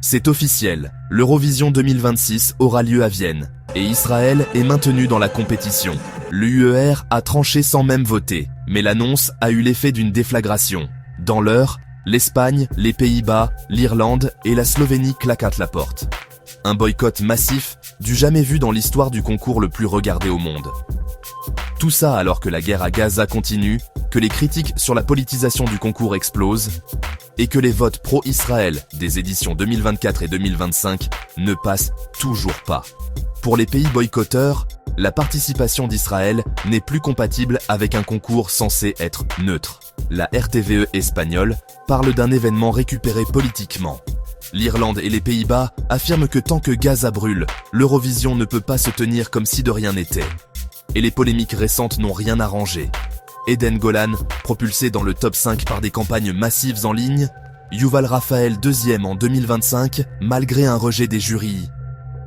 C'est officiel, l'Eurovision 2026 aura lieu à Vienne, et Israël est maintenu dans la compétition. L'UER a tranché sans même voter, mais l'annonce a eu l'effet d'une déflagration. Dans l'heure, l'Espagne, les Pays-Bas, l'Irlande et la Slovénie claquent la porte. Un boycott massif, du jamais vu dans l'histoire du concours le plus regardé au monde. Tout ça alors que la guerre à Gaza continue, que les critiques sur la politisation du concours explosent, et que les votes pro-Israël des éditions 2024 et 2025 ne passent toujours pas. Pour les pays boycotteurs, la participation d'Israël n'est plus compatible avec un concours censé être neutre. La RTVE espagnole parle d'un événement récupéré politiquement. L'Irlande et les Pays-Bas affirment que tant que Gaza brûle, l'Eurovision ne peut pas se tenir comme si de rien n'était. Et les polémiques récentes n'ont rien arrangé. Eden Golan, propulsé dans le top 5 par des campagnes massives en ligne, Yuval Raphaël deuxième en 2025, malgré un rejet des jurys.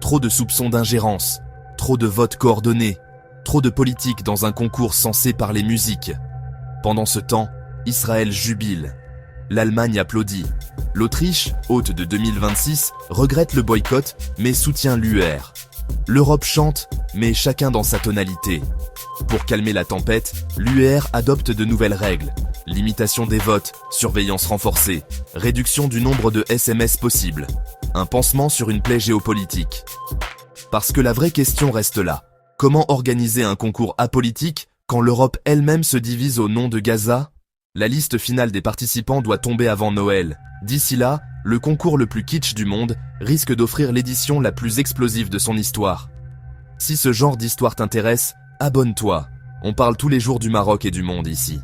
Trop de soupçons d'ingérence, trop de votes coordonnés, trop de politique dans un concours censé parler musique. Pendant ce temps, Israël jubile. L'Allemagne applaudit. L'Autriche, hôte de 2026, regrette le boycott, mais soutient l'UER. L'Europe chante, mais chacun dans sa tonalité. Pour calmer la tempête, l'UER adopte de nouvelles règles. Limitation des votes, surveillance renforcée, réduction du nombre de SMS possibles. Un pansement sur une plaie géopolitique. Parce que la vraie question reste là. Comment organiser un concours apolitique quand l'Europe elle-même se divise au nom de Gaza ? La liste finale des participants doit tomber avant Noël. D'ici là, le concours le plus kitsch du monde risque d'offrir l'édition la plus explosive de son histoire. Si ce genre d'histoire t'intéresse, abonne-toi. On parle tous les jours du Maroc et du monde ici.